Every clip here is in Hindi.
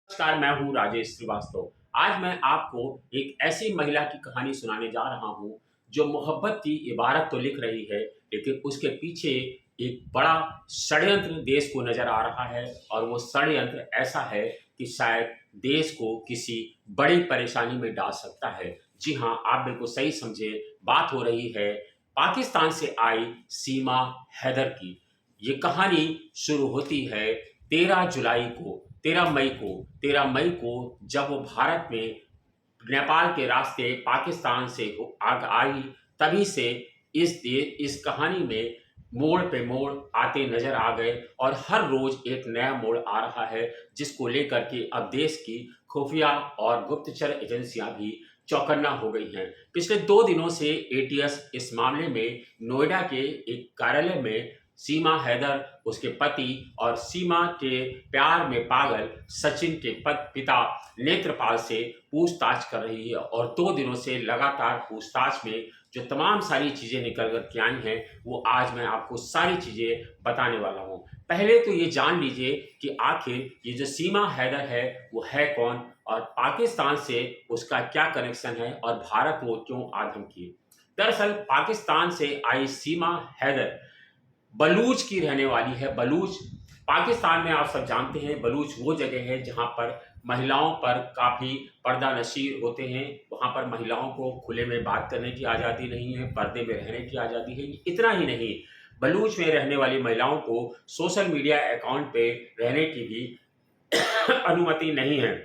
नमस्कार, मैं हूँ राजेश श्रीवास्तव। आज मैं आपको एक ऐसी महिला की कहानी सुनाने जा रहा हूँ, जो मोहब्बत की इबारत तो लिख रही है, लेकिन उसके पीछे एक बड़ा षड्यंत्र देश को नज़र आ रहा है और वो षड्यंत्र ऐसा है कि शायद देश को किसी बड़ी परेशानी में डाल सकता है। जी हाँ, आप बिल्कुल सही समझे, बात हो रही है पाकिस्तान से आई सीमा हैदर की। ये कहानी शुरू होती है 13 जुलाई को 13 मई को जब वो भारत में नेपाल के रास्ते पाकिस्तान से आग आई। तभी से इस कहानी में मोड़ पे मोड़ आते नजर आ गए और हर रोज एक नया मोड़ आ रहा है, जिसको लेकर के अब देश की खुफिया और गुप्तचर एजेंसियां भी चौकन्ना हो गई हैं। पिछले 2 दिनों से एटीएस इस मामले में नोएडा के एक कार्यालय में सीमा हैदर, उसके पति और सीमा के प्यार में पागल सचिन के पिता नेत्रपाल से पूछताछ कर रही है और 2 दिनों से लगातार पूछताछ में जो तमाम सारी चीज़ें निकल कर के आई हैं, वो आज मैं आपको सारी चीज़ें बताने वाला हूँ। पहले तो ये जान लीजिए कि आखिर ये जो सीमा हैदर है वो है कौन और पाकिस्तान से उसका क्या कनेक्शन है और भारत वो क्यों आधम की। दरअसल पाकिस्तान से आई सीमा हैदर बलूच की रहने वाली है। बलूच पाकिस्तान में आप सब जानते हैं, बलूच वो जगह है जहाँ पर महिलाओं पर काफ़ी पर्दानशीर होते हैं। वहाँ पर महिलाओं को खुले में बात करने की आज़ादी नहीं है, पर्दे में रहने की आज़ादी है। इतना ही नहीं, बलूच में रहने वाली महिलाओं को सोशल मीडिया अकाउंट पे रहने की भी अनुमति नहीं है।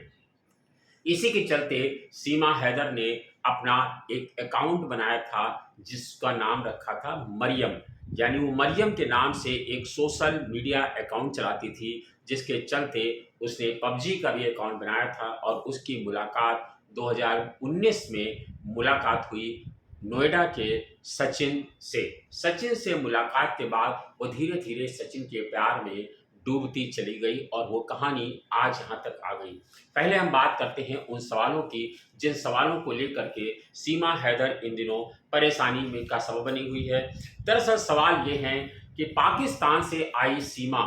इसी के चलते सीमा हैदर ने अपना एक अकाउंट बनाया था, जिसका नाम रखा था मरियम। यानी वो मरियम के नाम से एक सोशल मीडिया अकाउंट चलाती थी, जिसके चलते उसने पबजी का भी अकाउंट बनाया था और उसकी मुलाकात 2019 में मुलाकात हुई नोएडा के सचिन से। सचिन से मुलाकात के बाद वो धीरे धीरे सचिन के प्यार में डूबती चली गई और वो कहानी आज यहाँ तक आ गई। पहले हम बात करते हैं उन सवालों की, जिन सवालों को लेकर के सीमा हैदर इन दिनों परेशानी में का सबब बनी हुई है। दरअसल सवाल ये है कि पाकिस्तान से आई सीमा,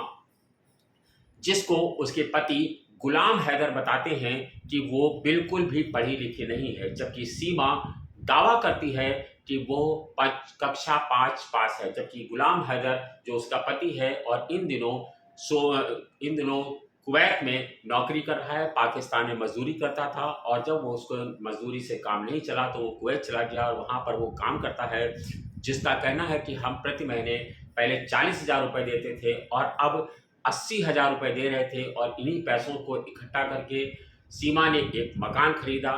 जिसको उसके पति गुलाम हैदर बताते हैं कि वो बिल्कुल भी पढ़ी लिखी नहीं है, जबकि सीमा दावा करती है कि वो कक्षा 5 पास है, जबकि गुलाम हैदर जो उसका पति है और इन दिनों कुवैत में नौकरी कर रहा है, पाकिस्तान में मजदूरी करता था और जब वो उसको मजदूरी से काम नहीं चला तो वो कुवैत चला गया और वहाँ पर वो काम करता है, जिसका कहना है कि हम प्रति महीने पहले 40,000 रुपये देते थे और अब 80,000 रुपये दे रहे थे और इन्हीं पैसों को इकट्ठा करके सीमा ने एक मकान खरीदा।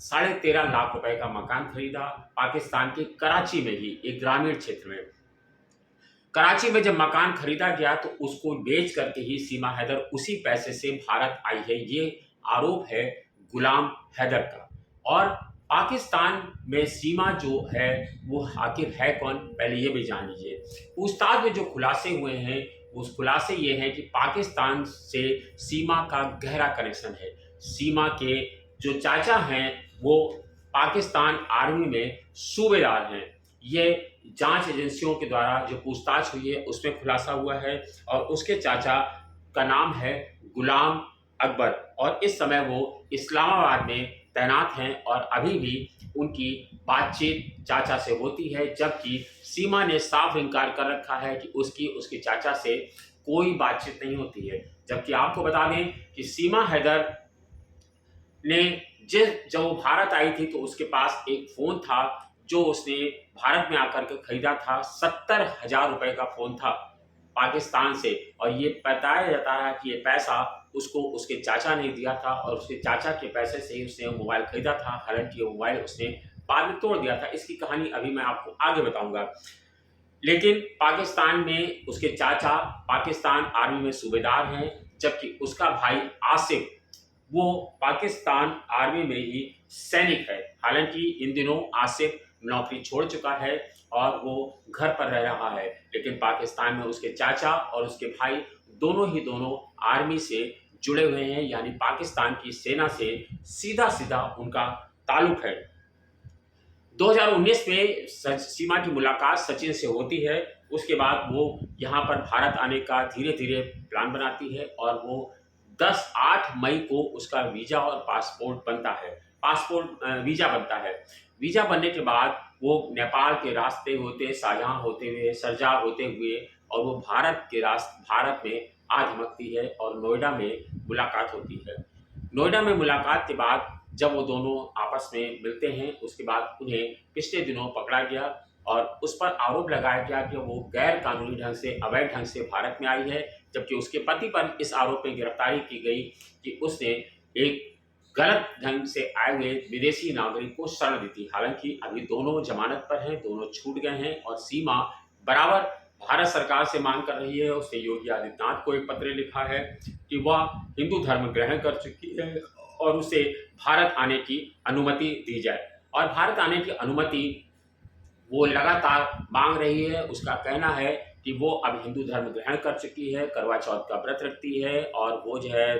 13.5 लाख रुपए का मकान खरीदा पाकिस्तान के कराची में ही, एक ग्रामीण क्षेत्र में। कराची में जब मकान खरीदा गया तो उसको बेच करके ही सीमा हैदर उसी पैसे से भारत आई है। ये आरोप है गुलाम हैदर का। और पाकिस्तान में सीमा जो है वो आखिर है कौन, पहले ये भी जान लीजिए। पूछताछ में जो खुलासे हुए हैं, उस खुलासे ये हैं कि पाकिस्तान से सीमा का गहरा कनेक्शन है। सीमा के जो चाचा हैं वो पाकिस्तान आर्मी में सूबेदार हैं। ये जांच एजेंसियों के द्वारा जो पूछताछ हुई है उसमें खुलासा हुआ है और उसके चाचा का नाम है गुलाम अकबर और इस समय वो इस्लामाबाद में तैनात हैं और अभी भी उनकी बातचीत चाचा से होती है, जबकि सीमा ने साफ इनकार कर रखा है कि उसकी उसके चाचा से कोई बातचीत नहीं होती है। जबकि आपको बता दें कि सीमा हैदर ने जब वो भारत आई थी तो उसके पास एक फ़ोन था, जो उसने भारत में आकर के खरीदा था। 70,000 रुपए का फ़ोन था पाकिस्तान से और ये बताया जाता है कि ये पैसा उसको उसके चाचा ने दिया था और उसके चाचा के पैसे से ही उसने वो मोबाइल खरीदा था। हालांकि वो मोबाइल उसने बाद में तोड़ दिया था। इसकी कहानी अभी मैं आपको आगे बताऊंगा। लेकिन पाकिस्तान में उसके चाचा पाकिस्तान आर्मी में सूबेदार हैं, जबकि उसका भाई आसिफ वो पाकिस्तान आर्मी में ही सैनिक है। हालांकि इन दिनों आसिफ नौकरी छोड़ चुका है और वो घर पर रह रहा है, लेकिन पाकिस्तान में उसके चाचा और उसके भाई दोनों आर्मी से जुड़े हुए हैं, यानी पाकिस्तान की सेना से सीधा सीधा उनका ताल्लुक है। 2019 में सीमा की मुलाकात सचिन से होती है। उसके बाद वो यहाँ पर भारत आने का धीरे धीरे प्लान बनाती है और वो 8 मई को उसका वीज़ा और पासपोर्ट बनता है। वीज़ा बनता है। वीज़ा बनने के बाद वो नेपाल के रास्ते होते, शाहजहाँ होते हुए, शारजाह होते हुए और वो भारत में आ धमकती है और नोएडा में मुलाकात होती है। नोएडा में मुलाकात के बाद जब वो दोनों आपस में मिलते हैं, उसके बाद उन्हें पिछले दिनों पकड़ा गया और उस पर आरोप लगाया गया कि वो गैर कानूनी ढंग से, अवैध ढंग से भारत में आई है, जबकि उसके पति पर इस आरोप में गिरफ्तारी की गई कि उसने एक गलत ढंग से आए हुए विदेशी नागरिक को शरण दी थी। हालांकि अभी दोनों जमानत पर हैं, दोनों छूट गए हैं और सीमा बराबर भारत सरकार से मांग कर रही है। उसने योगी आदित्यनाथ को एक पत्र लिखा है कि वह हिंदू धर्म ग्रहण कर चुकी है और उसे भारत आने की अनुमति दी जाए। और भारत आने की अनुमति वो लगातार मांग रही है। उसका कहना है कि वो अब हिंदू धर्म ग्रहण कर चुकी है, करवा चौथ का व्रत रखती है और वो जो है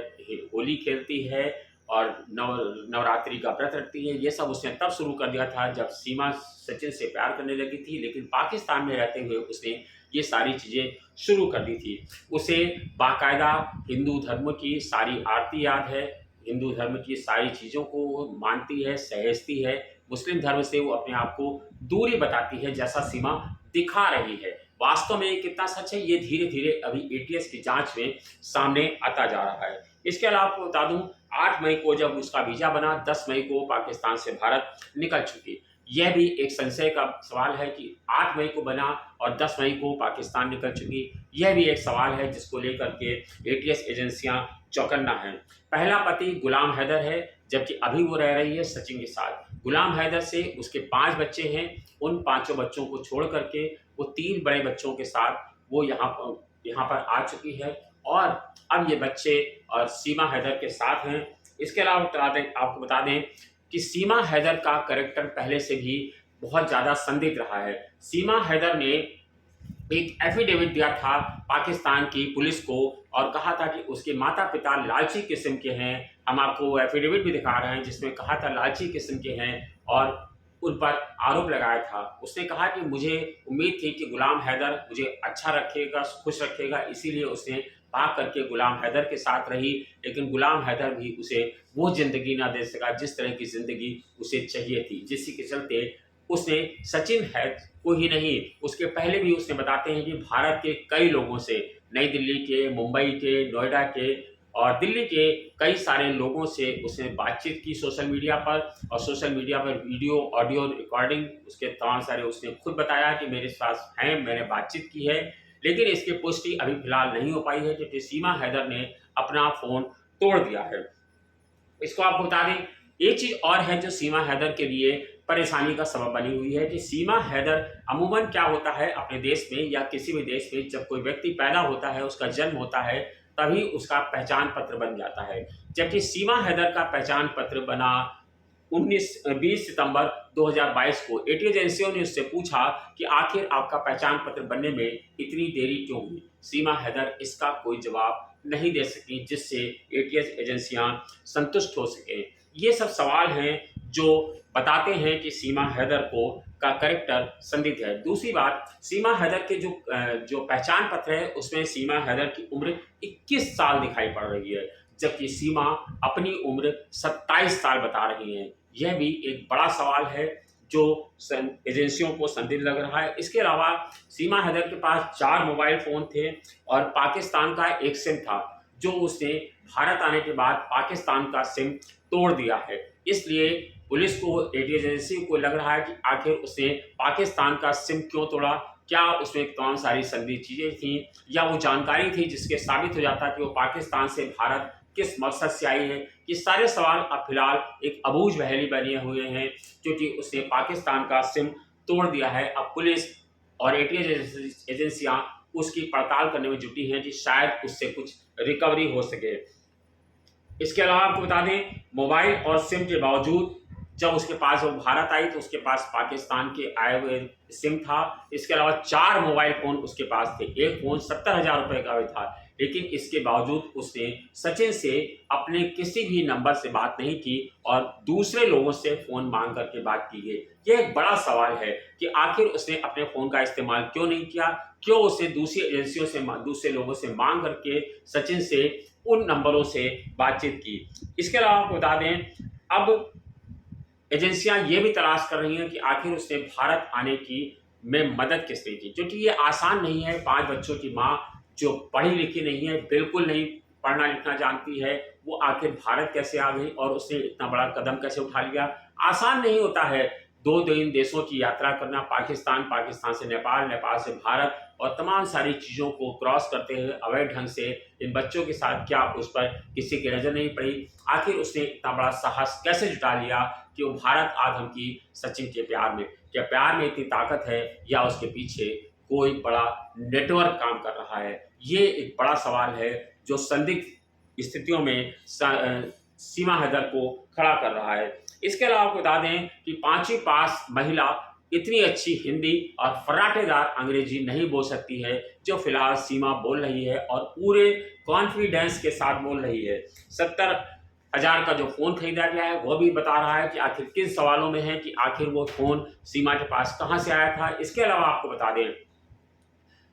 होली खेलती है और नवरात्रि का व्रत रखती है। ये सब उसने तब शुरू कर दिया था जब सीमा सचिन से प्यार करने लगी थी, लेकिन पाकिस्तान में रहते हुए उसने ये सारी चीज़ें शुरू कर दी थी। उसे बाकायदा हिंदू धर्म की सारी आरती याद है, हिंदू धर्म की सारी चीज़ों को मानती है, सहेजती है। मुस्लिम धर्म से वो अपने आप को दूरी बताती है, जैसा सीमा दिखा रही है। वास्तव में ये कितना सच है, ये धीरे धीरे अभी एटीएस की जांच में सामने आता जा रहा है। इसके अलावा आपको बता दूं, 8 मई को जब उसका वीजा बना, 10 मई को पाकिस्तान से भारत निकल चुकी। यह भी एक संशय का सवाल है कि 8 मई को बना और 10 मई को पाकिस्तान निकल चुकी। यह भी एक सवाल है जिसको लेकर के एटीएस एजेंसियां चौकन्ना है। पहला पति गुलाम हैदर है, जबकि अभी वो रह रही है सचिन के साथ। गुलाम हैदर से उसके 5 बच्चे हैं। उन 5 बच्चों को छोड़ करके वो 3 बड़े बच्चों के साथ वो यहाँ पर आ चुकी है और अब ये बच्चे और सीमा हैदर के साथ हैं। इसके अलावा आपको बता दें कि सीमा हैदर का कैरेक्टर पहले से भी बहुत ज़्यादा संदिग्ध रहा है। सीमा हैदर ने एक एफिडेविट दिया था पाकिस्तान की पुलिस को और कहा था कि उसके माता पिता लालची किस्म के हैं। हम आपको एफिडेविट भी दिखा रहे हैं जिसमें कहा था लालची किस्म के हैं और उन पर आरोप लगाया था। उसने कहा कि मुझे उम्मीद थी कि गुलाम हैदर मुझे अच्छा रखेगा, खुश रखेगा, इसीलिए उसने भाग करके गुलाम हैदर के साथ रही, लेकिन गुलाम हैदर भी उसे वो ज़िंदगी ना दे सका जिस तरह की ज़िंदगी उसे चाहिए थी, जिसके चलते उसने सचिन हैद को ही नहीं, उसके पहले भी उसने बताते हैं कि भारत के कई लोगों से, नई दिल्ली के, मुंबई के, नोएडा के और दिल्ली के कई सारे लोगों से उसने बातचीत की सोशल मीडिया पर और सोशल मीडिया पर वीडियो, ऑडियो रिकॉर्डिंग उसके तमाम सारे उसने खुद बताया कि मेरे साथ हैं, मैंने बातचीत की है। लेकिन इसकी पुष्टि अभी फिलहाल नहीं हो पाई है क्योंकि सीमा हैदर ने अपना फ़ोन तोड़ दिया है। इसको आपको बता दें, एक चीज़ और है जो सीमा हैदर के लिए परेशानी का सबब बनी हुई है कि सीमा हैदर अमूमन क्या होता है अपने देश में या किसी भी देश में, जब कोई व्यक्ति पैदा होता है, उसका जन्म होता है, तभी उसका पहचान पत्र बन जाता है। जबकि सीमा हैदर का पहचान पत्र बना 20 सितंबर 2022 को। एटी एजेंसियों ने उससे पूछा कि आखिर आपका पहचान पत्र बनने में इतनी देरी क्यों हुई। सीमा हैदर इसका कोई जवाब नहीं दे सकी जिससे एटीएस एजेंसियां संतुष्ट हो सकें। ये सब सवाल हैं जो बताते हैं कि सीमा हैदर का कैरेक्टर संदिग्ध है। दूसरी बात, सीमा हैदर के जो पहचान पत्र है उसमें सीमा हैदर की उम्र 21 साल दिखाई पड़ रही है, जबकि सीमा अपनी उम्र 27 साल बता रही हैं। यह भी एक बड़ा सवाल है जो एजेंसियों को संदिग्ध लग रहा है। इसके अलावा सीमा हैदर के पास 4 मोबाइल फ़ोन थे और पाकिस्तान का एक सिम था जो उसने भारत आने के बाद पाकिस्तान का सिम तोड़ दिया है। इसलिए पुलिस को, एटी एजेंसी को लग रहा है कि आखिर उसने पाकिस्तान का सिम क्यों तोड़ा। क्या उसमें तमाम सारी संदिग्ध चीज़ें थीं या वो जानकारी थी जिसके साबित हो जाता कि वो पाकिस्तान से भारत किस मकसद से आई है। ये सारे सवाल अब फिलहाल एक अबूझ बहेली बने हुए हैं क्योंकि उसने पाकिस्तान का सिम तोड़ दिया है। अब पुलिस और एटीएस एजेंसियां उसकी पड़ताल करने में जुटी हैं कि शायद उससे कुछ रिकवरी हो सके। इसके अलावा आपको बता दें, मोबाइल और सिम के बावजूद जब उसके पास वो भारत आई तो उसके पास पाकिस्तान के आए हुए सिम था। इसके अलावा 4 मोबाइल फ़ोन उसके पास थे। एक फ़ोन 70,000 रुपये का भी था, लेकिन इसके बावजूद उसने सचिन से अपने किसी भी नंबर से बात नहीं की और दूसरे लोगों से फ़ोन मांग करके बात की है। यह एक बड़ा सवाल है कि आखिर उसने अपने फ़ोन का इस्तेमाल क्यों नहीं किया, क्यों उसे दूसरी एजेंसियों से, दूसरे लोगों से मांग करके सचिन से उन नंबरों से बातचीत की। इसके अलावा आपको बता दें, अब एजेंसियां ये भी तलाश कर रही हैं कि आखिर उसने भारत आने की में मदद किसने की, क्योंकि ये आसान नहीं है। 5 बच्चों की माँ जो पढ़ी लिखी नहीं है, बिल्कुल नहीं पढ़ना लिखना जानती है, वो आखिर भारत कैसे आ गई और उसने इतना बड़ा कदम कैसे उठा लिया। आसान नहीं होता है 2 देशों की यात्रा करना, पाकिस्तान, पाकिस्तान से नेपाल, नेपाल से भारत, और तमाम सारी चीज़ों को क्रॉस करते हुए अवैध ढंग से इन बच्चों के साथ क्या उस पर किसी की नज़र नहीं पड़ी। आखिर उसने इतना बड़ा साहस कैसे जुटा लिया कि वो भारत आ धमकी सचिन के प्यार में। क्या प्यार में इतनी ताकत है या उसके पीछे कोई बड़ा नेटवर्क काम कर रहा है? ये एक बड़ा सवाल है जो संदिग्ध स्थितियों में सीमा हैदर को खड़ा कर रहा है। इसके अलावा आपको बता दें कि 5वीं पास महिला इतनी अच्छी हिंदी और फर्राटेदार अंग्रेजी नहीं बोल सकती है जो फिलहाल सीमा बोल रही है, और पूरे कॉन्फिडेंस के साथ बोल रही है। 70,000 का जो फ़ोन खरीदा गया है वो भी बता रहा है कि आखिर किन सवालों में है कि आखिर वो फ़ोन सीमा के पास कहाँ से आया था। इसके अलावा आपको बता दें,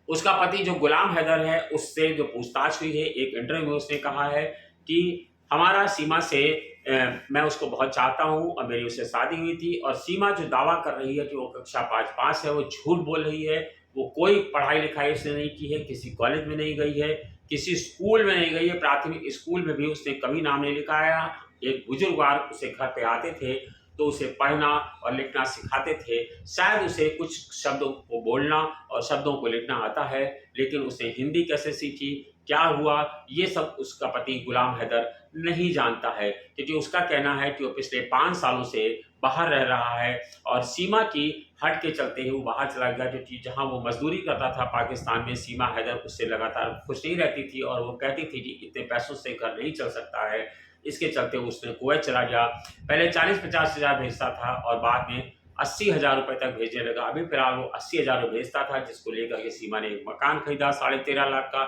उसका पति जो गुलाम हैदर है उससे जो पूछताछ हुई है, एक इंटरव्यू में उसने कहा है कि हमारा सीमा से मैं उसको बहुत चाहता हूँ और मेरी उससे शादी हुई थी, और सीमा जो दावा कर रही है कि वो कक्षा 5 पास है, वो झूठ बोल रही है। वो कोई पढ़ाई लिखाई उसने नहीं की है, किसी कॉलेज में नहीं गई है, किसी स्कूल में नहीं गई है, प्राथमिक स्कूल में भी उसने कभी नाम नहीं लिखाया। एक बुजुर्गवार उसे घर पे आते थे तो उसे पढ़ना और लिखना सिखाते थे। शायद उसे कुछ शब्दों को बोलना और शब्दों को लिखना आता है, लेकिन उसने हिंदी कैसे सीखी, क्या हुआ, ये सब उसका पति गुलाम हैदर नहीं जानता है, क्योंकि उसका कहना है कि वो पिछले 5 सालों से बाहर रह रहा है और सीमा की हट के चलते ही वो बाहर चला गया, क्योंकि जहाँ वो मजदूरी करता था पाकिस्तान में, सीमा हैदर उससे लगातार खुश नहीं रहती थी और वो कहती थी कि इतने पैसों से घर नहीं चल सकता है। इसके चलते उसने कुवैत चला गया। पहले 40-50 हज़ार भेजता था और बाद में 80,000 रुपए तक भेजने लगा। अभी फिलहाल वो 80,000 भेजता था, जिसको लेकर के सीमा ने एक मकान खरीदा 13.5 लाख का।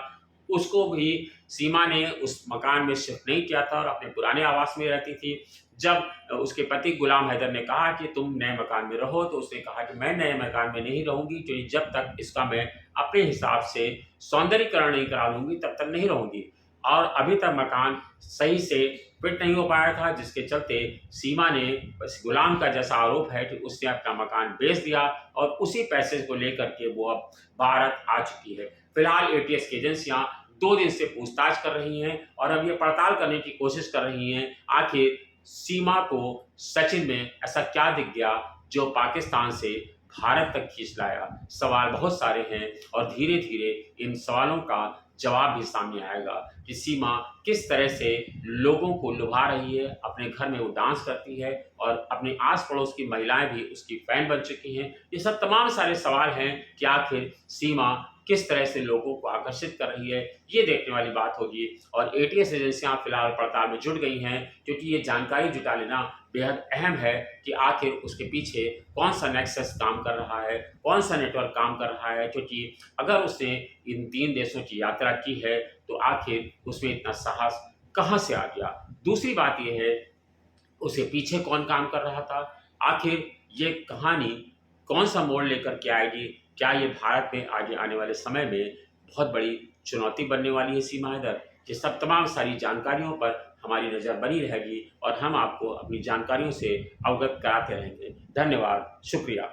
उसको भी सीमा ने उस मकान में शिफ्ट नहीं किया था और अपने पुराने आवास में रहती थी। जब उसके पति गुलाम हैदर ने कहा कि तुम नए मकान में रहो, तो उसने कहा कि मैं नए मकान में नहीं रहूंगी, क्योंकि जब तक इसका मैं अपने हिसाब से सौंदर्यीकरण नहीं करा लूंगी तब तक नहीं रहूंगी। और अभी तक मकान सही से फिट नहीं हो पाया था, जिसके चलते सीमा ने, बस गुलाम का जैसा आरोप है कि उसने अपना मकान बेच दिया और उसी पैसे को लेकर के वो अब भारत आ चुकी है। फिलहाल एटीएस की एजेंसियां 2 दिन से पूछताछ कर रही हैं और अब ये पड़ताल करने की कोशिश कर रही हैं आखिर सीमा को सचिन में ऐसा क्या दिख गया जो पाकिस्तान से भारत तक खींच लाया। सवाल बहुत सारे हैं और धीरे धीरे इन सवालों का जवाब भी सामने आएगा कि सीमा किस तरह से लोगों को लुभा रही है। अपने घर में वो डांस करती है और अपने आस पड़ोस की महिलाएं भी उसकी फैन बन चुकी हैं। ये सब तमाम सारे सवाल हैं कि आखिर सीमा किस तरह से लोगों को आकर्षित कर रही है, ये देखने वाली बात होगी। और एटीएस एजेंसियां फिलहाल पड़ताल में जुट गई हैं, क्योंकि ये जानकारी जुटा लेना बेहद अहम है कि आखिर उसके पीछे कौन सा नेक्सस काम कर रहा है, कौन सा नेटवर्क काम कर रहा है। क्योंकि अगर उसने इन 3 देशों की यात्रा की है तो आखिर उसमें इतना साहस कहाँ से आ गया। दूसरी बात यह है, उसके पीछे कौन काम कर रहा था, आखिर ये कहानी कौन सा मोड़ लेकर के आएगी। क्या ये भारत में आगे आने वाले समय में बहुत बड़ी चुनौती बनने वाली है सीमा हैदर। ये सब तमाम सारी जानकारियों पर हमारी नज़र बनी रहेगी और हम आपको अपनी जानकारियों से अवगत कराते रहेंगे। धन्यवाद, शुक्रिया।